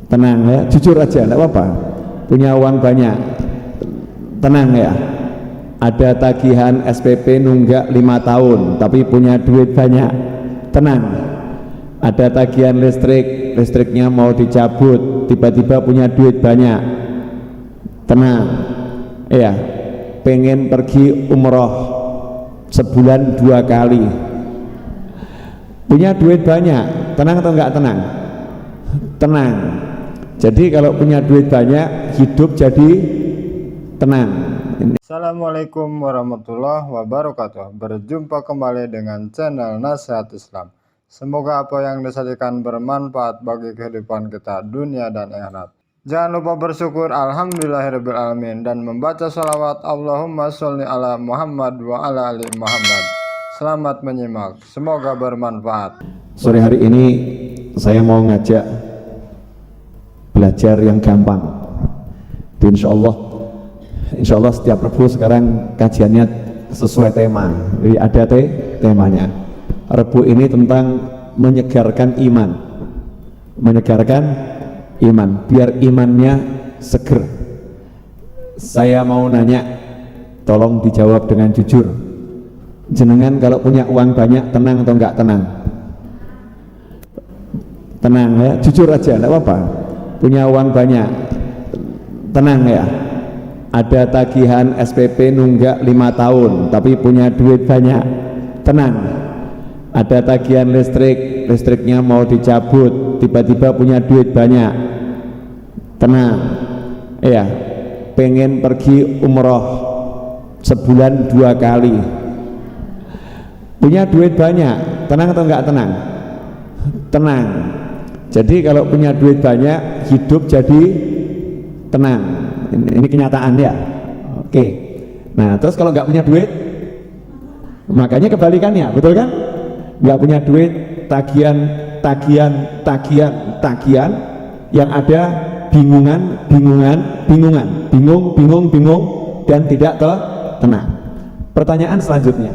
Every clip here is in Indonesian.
Tenang ya, jujur aja, tidak apa-apa. Punya uang banyak, tenang ya. Ada tagihan SPP nunggak 5 tahun, tapi punya duit banyak, tenang. Ada tagihan listriknya mau dicabut, tiba-tiba punya duit banyak, tenang ya. Pengen pergi umroh sebulan 2 kali, punya duit banyak, tenang atau enggak tenang? Tenang. Jadi kalau punya duit banyak, hidup jadi tenang. Assalamualaikum warahmatullahi wabarakatuh. Berjumpa kembali dengan channel Nasihat Islam. Semoga apa yang disajikan bermanfaat bagi kehidupan kita dunia dan akhirat. Jangan lupa bersyukur alhamdulillahirrabbilalamin dan membaca sholawat Allahumma sholli ala Muhammad wa ala ali Muhammad. Selamat menyimak, semoga bermanfaat. Sore hari ini saya mau ngajak belajar yang gampang. Insya Allah setiap Rebu sekarang kajiannya sesuai tema. Jadi ada temanya. Rebu ini tentang menyegarkan iman, biar imannya seger. Saya mau nanya, tolong dijawab dengan jujur. Jenengan kalau punya uang banyak, tenang atau enggak tenang? Tenang ya, jujur aja, tidak apa-apa. Punya uang banyak, tenang ya. Ada tagihan SPP nunggak 5 tahun, tapi punya duit banyak, tenang. Ada tagihan listriknya mau dicabut, tiba-tiba punya duit banyak, tenang ya. Pengen pergi umroh sebulan 2 kali, punya duit banyak, tenang atau enggak tenang? Tenang. Jadi kalau punya duit banyak, hidup jadi tenang. Ini kenyataan ya. Oke. Nah, terus kalau nggak punya duit, makanya kebalikannya, betul kan? Nggak punya duit, tagihan, yang ada bingung, dan tidak tenang. Pertanyaan selanjutnya,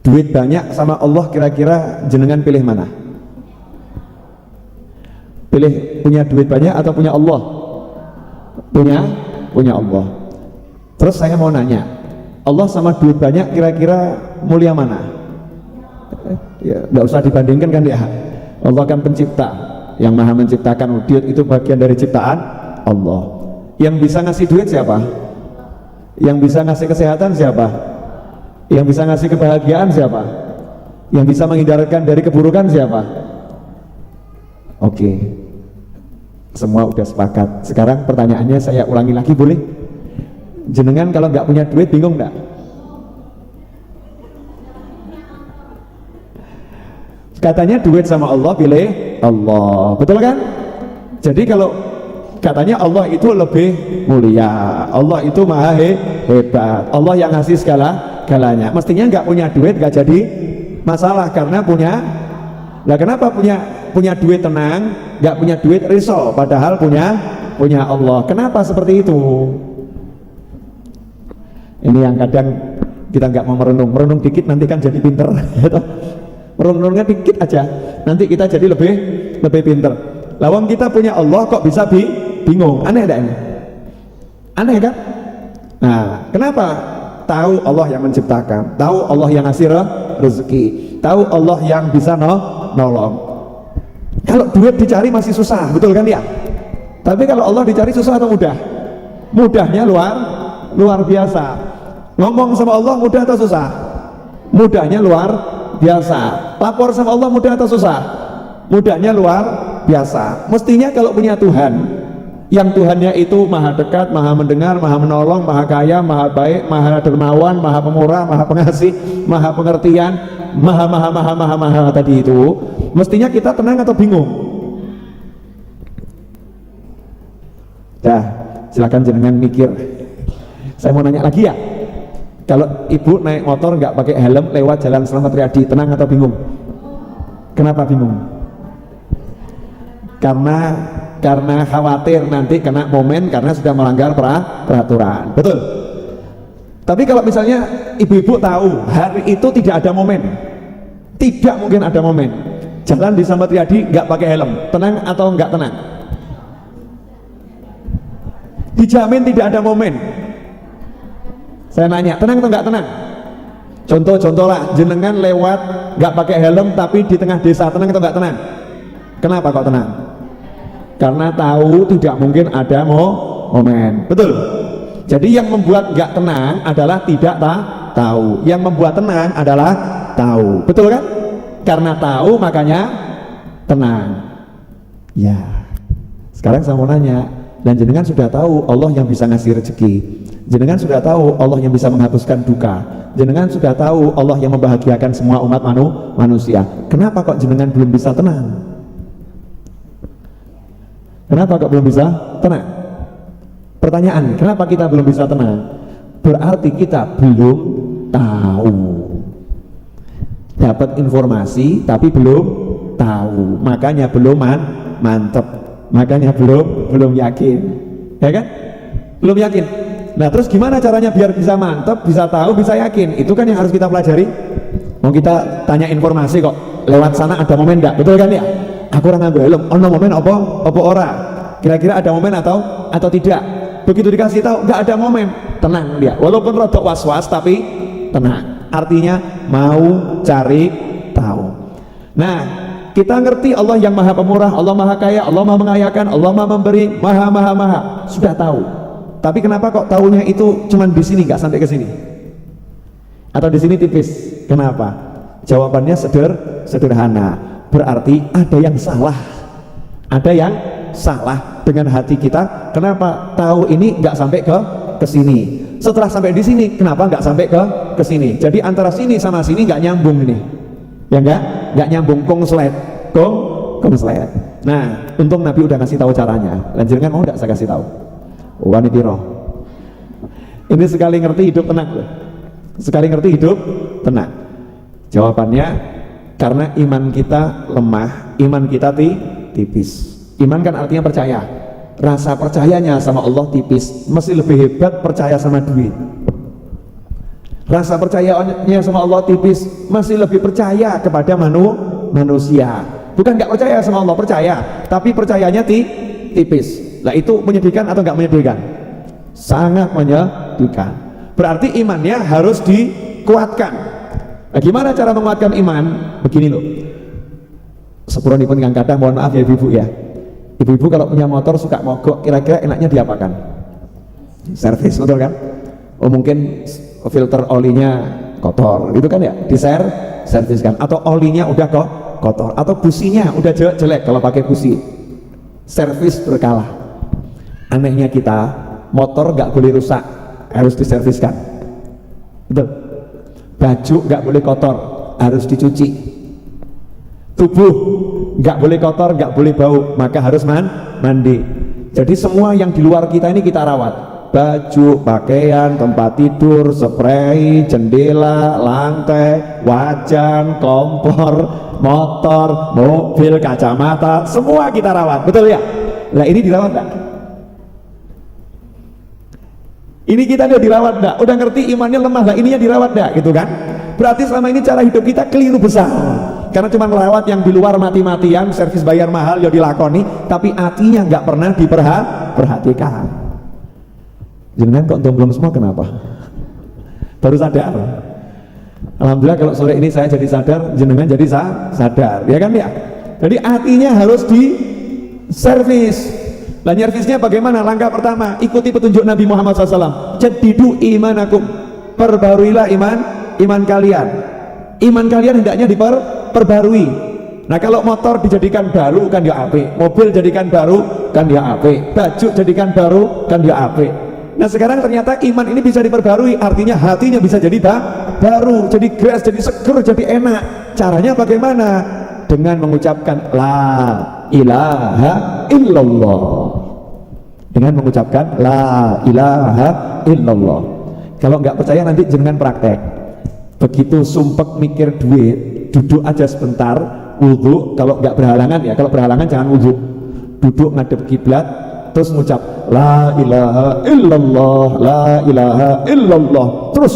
duit banyak sama Allah, kira-kira jenengan pilih mana? Pilih punya duit banyak atau punya Allah? Punya Allah. Terus saya mau nanya, Allah sama duit banyak kira-kira mulia mana? Ya, nggak usah dibandingkan kan ya. Allah kan pencipta, yang maha menciptakan. Duit itu bagian dari ciptaan Allah. Yang bisa ngasih duit siapa? Yang bisa ngasih kesehatan siapa? Yang bisa ngasih kebahagiaan siapa? Yang bisa menghindarkan dari keburukan siapa? Oke, semua udah sepakat. Sekarang pertanyaannya saya ulangi lagi, boleh? Jenengan kalau nggak punya duit bingung nggak? Katanya duit sama Allah, pilih Allah, betul kan? Jadi kalau katanya Allah itu lebih mulia, Allah itu maha hebat, Allah yang ngasih segalanya. Mestinya nggak punya duit nggak jadi masalah karena punya. Nah, kenapa punya duit tenang, nggak punya duit risau, padahal punya Allah? Kenapa seperti itu? Ini yang kadang kita nggak mau merenung dikit, nanti kan jadi pinter. Merenungnya dikit aja, nanti kita jadi lebih pinter. Lawang kita punya Allah kok bisa bingung, aneh enggak ini? Aneh kan? Nah, kenapa? Tahu Allah yang menciptakan, tahu Allah yang ngasih rezeki, tahu Allah yang bisa nolong. Kalau duit dicari masih susah, betul kan ya? Tapi kalau Allah dicari susah atau mudah? Mudahnya luar biasa. Ngomong sama Allah mudah atau susah? Mudahnya luar biasa. Lapor sama Allah mudah atau susah? Mudahnya luar biasa. Mestinya kalau punya Tuhan, yang Tuhannya itu maha dekat, maha mendengar, maha menolong, maha kaya, maha baik, maha dermawan, maha pemurah, maha pengasih, maha pengertian, maha tadi itu, mestinya kita tenang atau bingung? Dah, silakan jenengan mikir. Saya mau nanya lagi ya, kalau ibu naik motor nggak pakai helm lewat jalan Slamet Riyadi, tenang atau bingung? Kenapa bingung? Karena khawatir nanti kena momen karena sudah melanggar peraturan, betul? Tapi kalau misalnya ibu-ibu tahu hari itu tidak ada momen, tidak mungkin ada momen, jalan di Sambat Riyadi nggak pakai helm, tenang atau nggak tenang? Dijamin tidak ada momen. Saya nanya, tenang atau nggak tenang? Contoh lah, jenengan lewat nggak pakai helm tapi di tengah desa, tenang atau nggak tenang? Kenapa kok tenang? Karena tahu tidak mungkin ada momen, betul? Jadi yang membuat nggak tenang adalah tidak tahu. Yang membuat tenang adalah tahu, betul kan? Karena tahu makanya tenang. Ya, sekarang saya mau nanya, dan jenengan sudah tahu Allah yang bisa ngasih rezeki, jenengan sudah tahu Allah yang bisa menghapuskan duka, jenengan sudah tahu Allah yang membahagiakan semua umat manusia. Kenapa kok jenengan belum bisa tenang? Kenapa kok belum bisa tenang? Pertanyaan, kenapa kita belum bisa tenang? Berarti kita belum tahu. Dapat informasi tapi belum tahu, makanya belum mantep, makanya belum yakin, ya kan? Belum yakin. Nah terus gimana caranya biar bisa mantep, bisa tahu, bisa yakin? Itu kan yang harus kita pelajari. Mau kita tanya informasi kok, lewat sana ada momen enggak? Betul kan ya? Aku orang ngambil helm, ono momen apa ora? Kira-kira ada momen atau tidak? Begitu dikasih tahu nggak ada momen, tenang dia. Walaupun rodok was-was tapi tenang. Artinya mau cari tahu. Nah, kita ngerti Allah yang maha pemurah, Allah maha kaya, Allah maha mengayakan, Allah maha memberi, maha. Sudah tahu. Tapi kenapa kok tahunya itu cuman di sini, nggak sampai ke sini? Atau di sini tipis? Kenapa? Jawabannya sederhana. Berarti ada yang salah. Ada yang salah dengan hati kita. Kenapa tahu ini nggak sampai ke sini? Setelah sampai di sini, kenapa nggak sampai ke sini? Jadi antara sini sama sini nggak nyambung ini, ya nggak nyambung, konslet. Nah, untung Nabi udah kasih tahu caranya. Lanjutkan mau nggak saya kasih tahu? Wanitiro. Ini sekali ngerti hidup tenang loh. Sekali ngerti hidup tenang. Jawabannya karena iman kita lemah, iman kita tipis. Iman kan artinya percaya. Rasa percayanya sama Allah tipis, masih lebih hebat percaya sama duit. Rasa percayanya sama Allah tipis, masih lebih percaya kepada manusia. Bukan nggak percaya sama Allah, percaya, tapi percayanya tipis. Nah itu menyedihkan atau nggak menyedihkan? Sangat menyedihkan. Berarti imannya harus dikuatkan. Nah, gimana cara menguatkan iman? Begini loh. Sepuranipun Kang Kadang, mohon maaf ya ibu-ibu ya. Ibu-ibu kalau punya motor suka mogok, kira-kira enaknya diapakan? Servis, betul kan? Oh mungkin filter olinya kotor, gitu kan ya? Serviskan. Atau olinya udah kotor, atau businya udah jelek kalau pakai busi. Servis berkala. Anehnya kita, motor nggak boleh rusak, harus diserviskan. Betul. Baju nggak boleh kotor, harus dicuci. Tubuh nggak boleh kotor, nggak boleh bau, maka harus mandi. Jadi semua yang di luar kita ini kita rawat. Baju, pakaian, tempat tidur, spray, jendela, lantai, wajan, kompor, motor, mobil, kacamata, semua kita rawat, betul ya? Nah ini dirawat enggak? Ini kita udah dirawat enggak? Udah ngerti imannya lemah, lah ininya dirawat enggak? Gitu kan? Berarti selama ini cara hidup kita keliru besar. Karena cuma melewat yang di luar mati-matian, servis bayar mahal ya dilakoni, tapi hatinya nggak pernah diperhatikan. Jenengan kok belum semua kenapa? Baru sadar. Alhamdulillah kalau sore ini saya jadi sadar, jenengan jadi sadar, ya kan ya? Jadi hatinya harus diservis. Nah nyervisnya bagaimana? Langkah pertama, ikuti petunjuk Nabi Muhammad SAW. Jadidu imanakum, perbaruilah iman kalian. Iman kalian hendaknya diperbarui. Nah kalau motor dijadikan baru kan ya apik, mobil jadikan baru kan ya apik, baju jadikan baru kan ya apik. Nah sekarang ternyata iman ini bisa diperbarui, artinya hatinya bisa jadi baru, jadi fresh, jadi seger, jadi enak. Caranya bagaimana? Dengan mengucapkan la ilaha illallah. Dengan mengucapkan la ilaha illallah. Kalau nggak percaya nanti jangan praktek. Begitu sumpek mikir duit, duduk aja sebentar, wudhu. Kalau nggak berhalangan ya, kalau berhalangan jangan wudhu. Duduk ngadep kiblat, terus mengucap la ilaha illallah, la ilaha illallah. Terus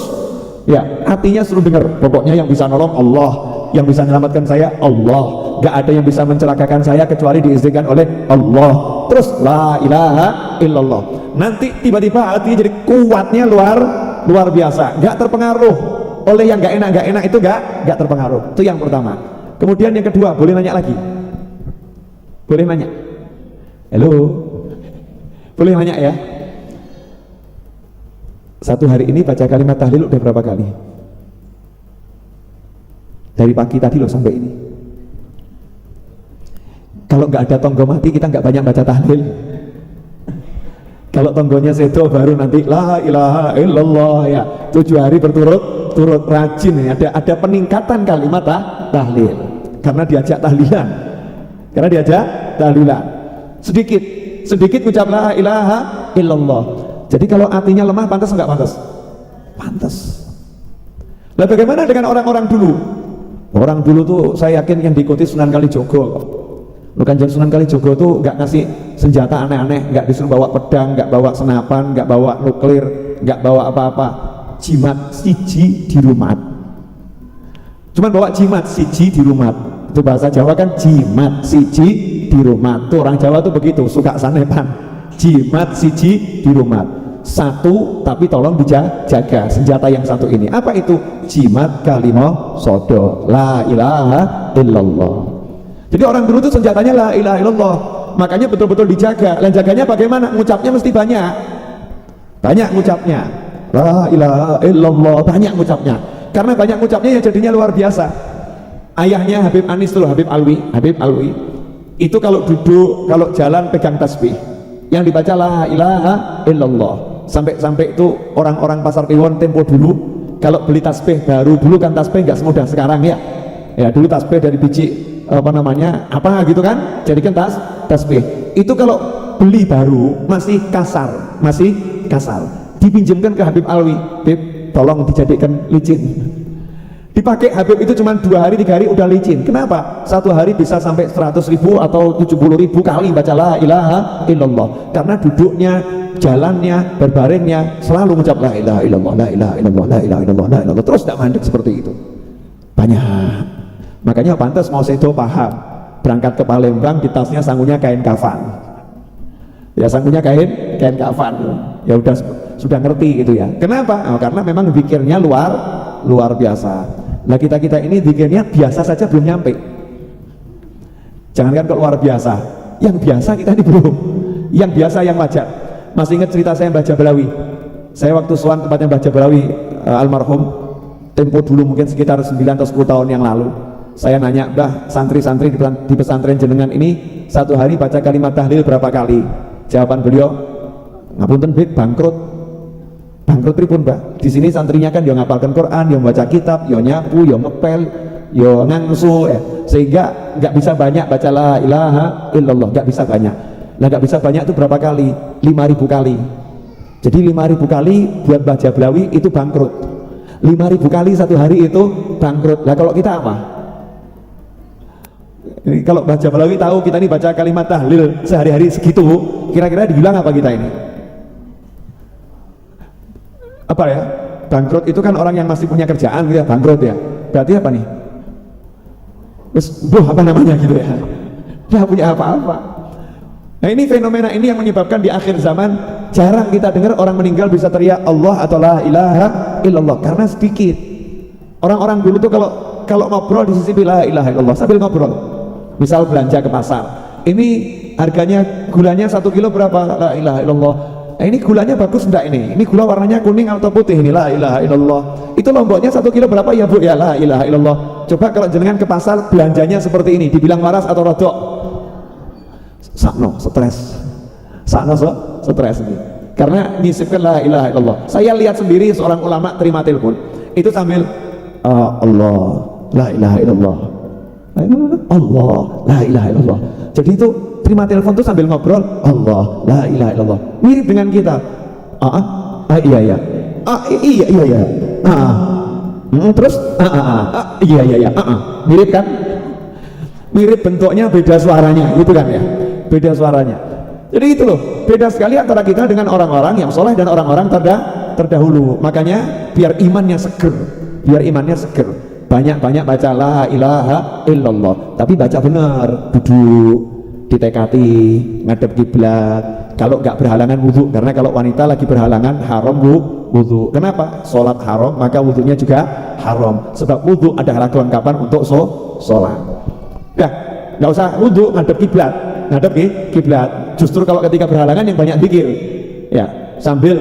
ya hatinya suruh dengar, pokoknya yang bisa nolong Allah, yang bisa menyelamatkan saya Allah, Gak ada yang bisa mencelakakan saya kecuali diizinkan oleh Allah. Terus la ilaha illallah. Nanti tiba-tiba hati jadi kuatnya luar biasa, gak terpengaruh oleh yang gak enak itu, gak terpengaruh. Itu yang pertama. Kemudian yang kedua, boleh nanya lagi? Boleh nanya? Halo? Boleh nanya ya? Satu hari ini baca kalimat tahlil udah berapa kali? Dari pagi tadi loh sampai ini. Kalau nggak ada tonggo mati kita nggak banyak baca tahlil. Kalau tonggonya sedo baru nanti la ilaha illallah ya. 7 hari berturut-turut rajin ya. Ada peningkatan kalimat tahlil karena diajak tahlilan. Sedikit ucap la ilaha illallah. Jadi kalau hatinya lemah pantas nggak pantas? Pantas. Nah bagaimana dengan orang-orang dulu? Orang dulu tuh saya yakin yang diikuti Sunan Kalijogo kok. Kanjeng Sunan Kalijogo tuh nggak ngasih senjata aneh-aneh, nggak disuruh bawa pedang, nggak bawa senapan, nggak bawa nuklir, nggak bawa apa-apa. Jimat siji di rumah. Cuman bawa jimat siji di rumah. Itu bahasa Jawa kan jimat siji di rumah. Tuh orang Jawa tuh begitu, suka sanepan. Jimat siji di rumah. Satu tapi tolong dijaga senjata yang satu ini. Apa itu? Jimat kalimah sodo la ilaha illallah. Jadi orang dulu tuh senjatanya la ilaha illallah, makanya betul-betul dijaga. Dan jaganya bagaimana? Ngucapnya mesti banyak ngucapnya la ilaha illallah, banyak ngucapnya. Karena banyak ngucapnya ya jadinya luar biasa. Ayahnya Habib Anis tuh, Habib Alwi itu kalau duduk, kalau jalan pegang tasbih yang dibaca la ilaha illallah. Sampai itu orang-orang pasar Kliwon tempo dulu kalau beli tasbih baru, dulu kan tasbih nggak semudah sekarang ya dulu tasbih dari biji apa gitu kan, jadikan tasbih itu kalau beli baru masih kasar, dipinjamkan ke Habib Alwi, Habib tolong dijadikan licin, dipakai Habib itu cuma 2 hari 3 hari udah licin. Kenapa? 1 hari bisa sampai 100.000 atau 70.000 kali baca la ilaha illallah, karena duduknya, jalannya, berbaringnya selalu mengucap la ilaha illallah, la ilaha illallah, la ilaha illallah, la ilaha illallah, terus tidak mandek seperti itu. Banyak. Makanya pantas mau sedo paham, berangkat ke Palembang di tasnya sangunya kain kafan. Ya sangunya kain kafan. Ya sudah ngerti gitu ya. Kenapa? Karena memang zikirnya luar biasa. Nah kita ini zikirnya biasa saja belum nyampe. Jangankan kok luar biasa, yang biasa kita ini belum. Yang biasa, yang wajar. Masih ingat cerita saya Mbah Jabalawi? Saya waktu sowan tempatnya Mbah Jabalawi almarhum, tempo dulu mungkin sekitar 9 atau 10 tahun yang lalu. Saya nanya, Mbah, santri-santri di pesantren jenengan ini satu hari baca kalimat tahlil berapa kali? Jawaban beliau, ngapunten Bid, bangkrut pripun Mbah? Di sini santrinya kan yang ngapalkan Quran, yang baca kitab, yang nyapu, yang ngepel, yang ngangsu, sehingga nggak bisa banyak baca la ilaha illallah, nggak bisa banyak. Nah nggak bisa banyak itu berapa kali? 5.000 kali. Jadi 5.000 kali buat Mbah Jabalawi itu bangkrut. 5.000 kali satu hari itu bangkrut. Nah kalau kita apa? Ini kalau Mbah Jabalawi tahu kita ini baca kalimat tahlil sehari-hari segitu, kira-kira dibilang apa kita ini? Apa ya? Bangkrut itu kan orang yang masih punya kerjaan gitu ya, bangkrut ya. Berarti apa nih? Terus apa namanya gitu ya? Nggak punya apa-apa. Nah ini fenomena ini yang menyebabkan di akhir zaman jarang kita dengar orang meninggal bisa teriak Allah atau la ilaha illallah, karena sedikit. Orang-orang dulu tuh kalau ngobrol di sisi la ilaha illallah sambil ngobrol. Misal belanja ke pasar, ini harganya gulanya 1 kilo berapa? La ilaha illallah. Nah ini gulanya bagus enggak ini? Ini gula warnanya kuning atau putih? Ini la ilaha illallah. Itu lomboknya 1 kilo berapa ya Bu? Ya la ilaha illallah. Coba kalau jenengan ke pasar belanjanya seperti ini, dibilang waras atau rodok? Sakno, stres ini. Karena nyisipkan la ilaha illallah. Saya lihat sendiri seorang ulama terima telepon itu sambil Allah, la ilaha illallah, Allah, la ilaha illallah. Jadi itu terima telepon tuh sambil ngobrol Allah, la ilaha illallah. Mirip dengan kita. Iya. Terus iya. Mirip kan? Mirip bentuknya, beda suaranya, gitu kan ya? Beda suaranya. Jadi itu loh, beda sekali antara kita dengan orang-orang yang soleh dan orang-orang terdahulu. Makanya biar imannya seger, banyak-banyak baca la ilaha illallah, tapi baca benar, duduk, ditekati, ngadep kiblat. Kalau nggak berhalangan wudhu, karena kalau wanita lagi berhalangan haram wudhu. Kenapa? Sholat haram, maka wudhunya juga haram. Sebab wudhu adalah kelengkapan untuk sholat. Nah, nggak usah wudhu, ngadep kiblat. Justru kalau ketika berhalangan yang banyak zikir, ya, sambil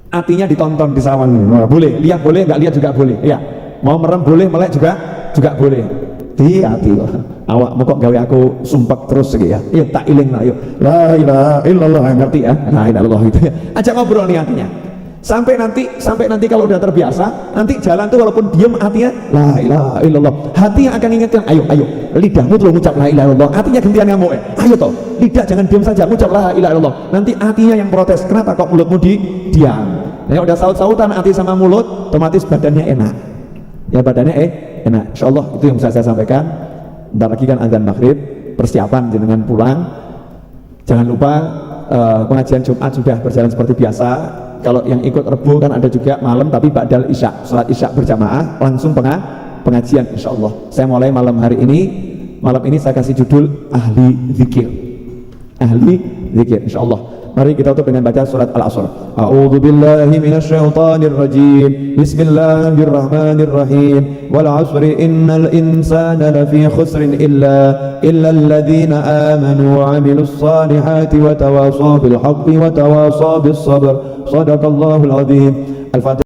hatinya ditonton di sawan. Boleh, lihat boleh, nggak lihat juga boleh. Ya, mau merem boleh, melek juga boleh. Hati awak mau kok gawe aku sumpek terus gitu ya. Iya tak iling lah yuk. La ilaha illallah, ngerti ya? La ilaha illallah gitu ya. Ajak ngobrol nih hatinya. Sampai nanti kalau udah terbiasa, nanti jalan tuh walaupun diem hatinya la ilaha illallah. Hatinya akan ingatkan, ayo lidahmu tuh ngucap la ilaha illallah. Hatinya gantian kamu ayo toh. Lidah jangan diam saja, ngucap la ilaha illallah. Nanti hatinya yang protes, kenapa kok mulutmu diam? Ya udah saut-sautan hati sama mulut, otomatis badannya enak. Ya badannya enak. Insyaallah itu yang bisa saya sampaikan. Bentar lagi kan azan maghrib, persiapan dengan pulang. Jangan lupa pengajian Jumat sudah berjalan seperti biasa. Kalau yang ikut Rebo kan ada juga malam tapi ba'dal isya, salat isya berjamaah langsung pengajian insyaallah. Saya mulai malam ini saya kasih judul ahli zikir insyaallah. Mari kita tutup dengan baca surat Al-Asr. A'udzu billahi minasyaitonir rajim. Bismillahirrahmanirrahim. Wal 'asri innal insana lafi khusrin illa alladhina amanu wa 'amilus salihati wa tawasaw bil haqqi wa tawasaw bis sabr. Shadaqallahul 'azim. Al-Fatihah.